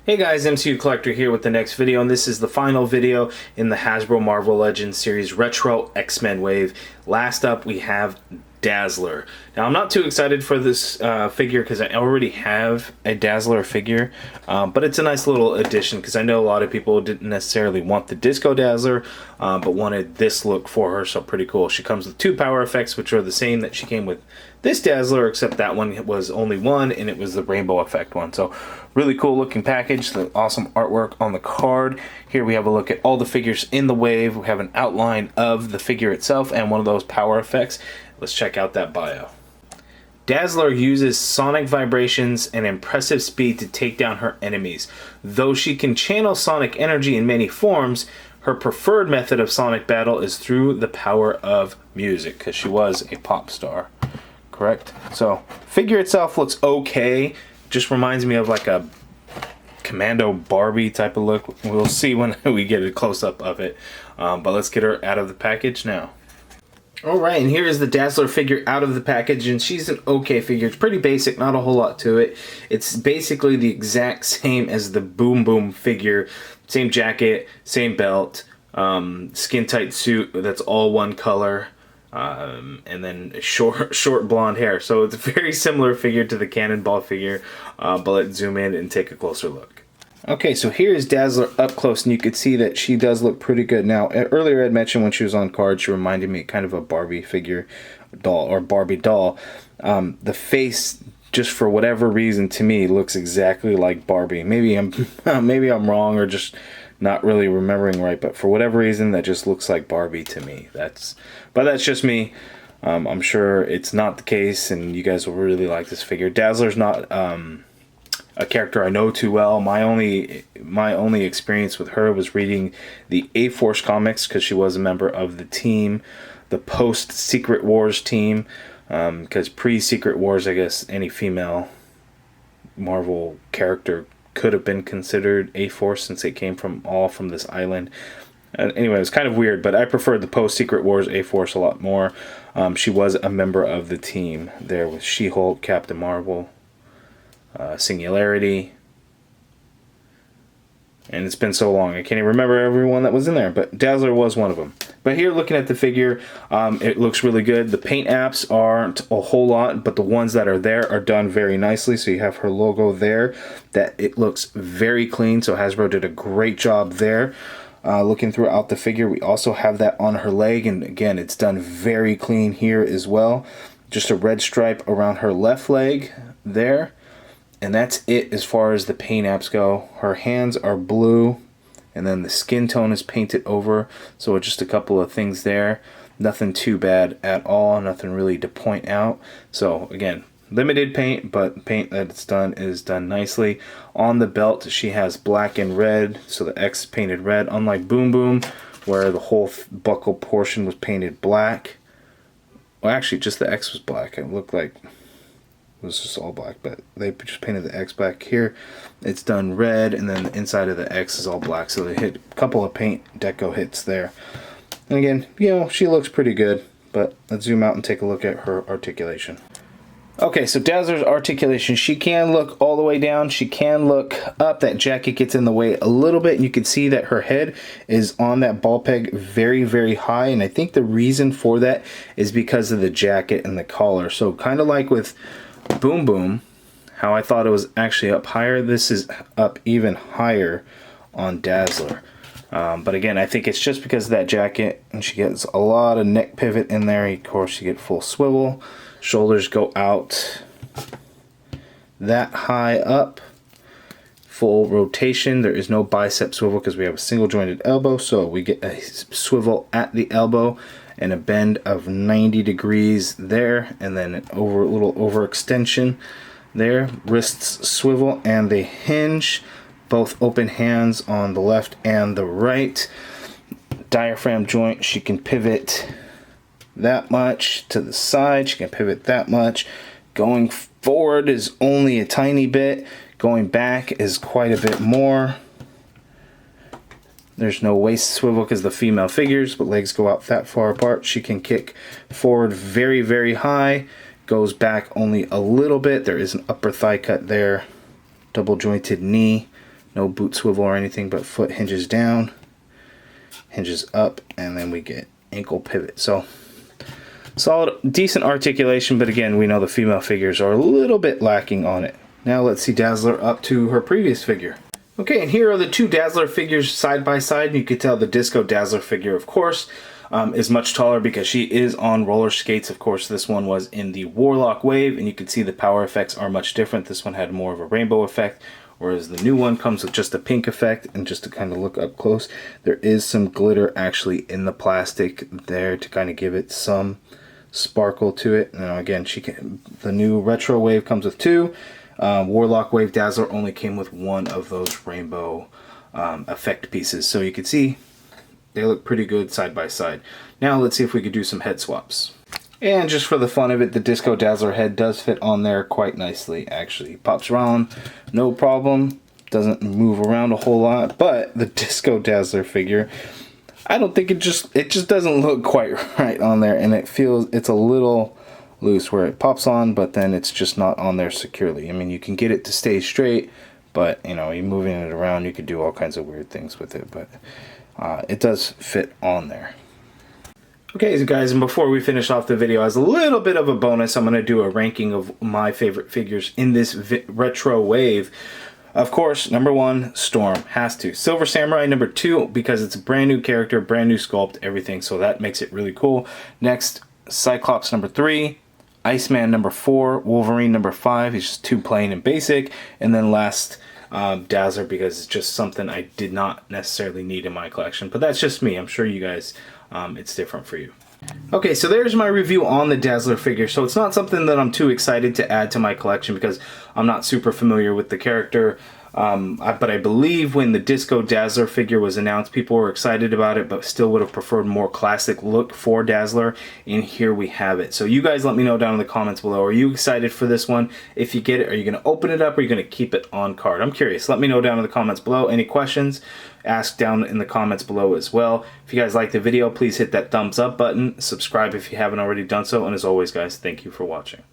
Hey guys, MCU Collector here with the next video, and this is the final video in the Hasbro Marvel Legends series Retro X-Men Wave. Last up we have Dazzler. Now I'm not too excited for this figure because I already have a Dazzler figure, but it's a nice little addition because I know a lot of people didn't necessarily want the Disco Dazzler, but wanted this look for her, so pretty cool. She comes with two power effects, which are the same that she came with this Dazzler, except that one was only one, and it was the rainbow effect one. So really cool looking package, the awesome artwork on the card. Here we have a look at all the figures in the wave. We have an outline of the figure itself and one of those power effects. Let's check out that bio. Dazzler uses sonic vibrations and impressive speed to take down her enemies. Though she can channel sonic energy in many forms, her preferred method of sonic battle is through the power of music, because she was a pop star. Correct? So, figure itself looks okay. Just reminds me of like a Commando Barbie type of look. We'll see when we get a close-up of it. But let's get her out of the package now. Alright, and here is the Dazzler figure out of the package, and she's an okay figure. It's pretty basic, not a whole lot to it. It's basically the exact same as the Boom Boom figure. Same jacket, same belt, skin-tight suit that's all one color. And then short blonde hair. So it's a very similar figure to the Cannonball figure, but let's zoom in and take a closer look. Okay, so here is Dazzler up close, and you can see that she does look pretty good. Now, earlier I had mentioned when she was on card, she reminded me kind of a Barbie figure doll, or Barbie doll. The face, just for whatever reason, to me, looks exactly like Barbie. Maybe I'm wrong, or just not really remembering right, but for whatever reason that just looks like Barbie to me. But that's just me. I'm sure it's not the case, and you guys will really like this figure. Dazzler's not a character I know too well. My only experience with her was reading the A-Force comics, because she was a member of the team, the post Secret Wars team, because pre-Secret Wars, I guess any female Marvel character could have been considered A-Force, since they came from this island. Anyway, it was kind of weird, but I preferred the post-Secret Wars A-Force a lot more. She was a member of the team there with She-Hulk, Captain Marvel, Singularity, and it's been so long I can't even remember everyone that was in there, but Dazzler was one of them. But here, looking at the figure, it looks really good. The paint apps aren't a whole lot, but the ones that are there are done very nicely. So you have her logo there, that it looks very clean, so Hasbro did a great job there. Looking throughout the figure, we also have that on her leg, and again, it's done very clean here as well. Just a red stripe around her left leg there. And that's it as far as the paint apps go. Her hands are blue, and then the skin tone is painted over. So just a couple of things there. Nothing too bad at all. Nothing really to point out. So again, limited paint, but paint that it's done is done nicely. On the belt, she has black and red. So the X painted red, unlike Boom Boom, where the whole buckle portion was painted black. Well, actually, just the X was black. It looked like it was just all black, but they just painted the X black. Here it's done red, and then the inside of the X is all black, so they hit a couple of paint deco hits there. And again, you know, she looks pretty good, but let's zoom out and take a look at her articulation. Okay, so Dazzler's articulation, she can look all the way down, she can look up. That jacket gets in the way a little bit, and you can see that her head is on that ball peg very, very high, and I think the reason for that is because of the jacket and the collar. So kind of like with Boom Boom, how I thought it was actually up higher, this is up even higher on Dazzler. But again, I think it's just because of that jacket, and she gets a lot of neck pivot in there. Of course, you get full swivel. Shoulders go out that high up. Full rotation. There is no bicep swivel because we have a single jointed elbow, so we get a swivel at the elbow and a bend of 90 degrees there, and then a little overextension there. Wrists swivel and they hinge. Both open hands on the left and the right. Diaphragm joint, she can pivot that much to the side. She can pivot that much. Going forward is only a tiny bit. Going back is quite a bit more. There's no waist swivel because the female figures, but legs go out that far apart. She can kick forward very, very high. Goes back only a little bit. There is an upper thigh cut there. Double jointed knee. No boot swivel or anything, but foot hinges down, hinges up, and then we get ankle pivot. So solid, decent articulation, but again, we know the female figures are a little bit lacking on it. Now let's see Dazzler up to her previous figure. Okay, and here are the two Dazzler figures side by side. You can tell the Disco Dazzler figure, of course, is much taller because she is on roller skates. Of course, this one was in the Warlock wave, and you can see the power effects are much different. This one had more of a rainbow effect, whereas the new one comes with just a pink effect. And just to kind of look up close, there is some glitter actually in the plastic there to kind of give it some sparkle to it. Now again, the new retro wave comes with two. Warlock wave Dazzler only came with one of those rainbow effect pieces. So you can see they look pretty good side by side. Now let's see if we could do some head swaps. And just for the fun of it, the Disco Dazzler head does fit on there quite nicely, actually. Pops around, no problem. Doesn't move around a whole lot. But the Disco Dazzler figure, I don't think it just doesn't look quite right on there. And it's a little loose where it pops on, but then it's just not on there securely. I mean, you can get it to stay straight, but you know, you're moving it around, you could do all kinds of weird things with it. But it does fit on there. Okay, so guys, and before we finish off the video, as a little bit of a bonus, I'm going to do a ranking of my favorite figures in this retro wave. Of course, number 1, Storm, has to. Silver Samurai, number 2, because it's a brand new character, brand new sculpt, everything, so that makes it really cool. Next, Cyclops, number 3. Iceman, number 4. Wolverine, number 5. He's just too plain and basic. And then last, Dazzler, because it's just something I did not necessarily need in my collection. But that's just me. I'm sure you guys, it's different for you. Okay, so there's my review on the Dazzler figure. So it's not something that I'm too excited to add to my collection because I'm not super familiar with the character. But I believe when the Disco Dazzler figure was announced, people were excited about it, but still would have preferred more classic look for Dazzler. And here we have it. So you guys let me know down in the comments below. Are you excited for this one? If you get it, are you going to open it up or are you going to keep it on card? I'm curious. Let me know down in the comments below. Any questions? Ask down in the comments below as well. If you guys like the video, please hit that thumbs up button. Subscribe if you haven't already done so. And as always, guys, thank you for watching.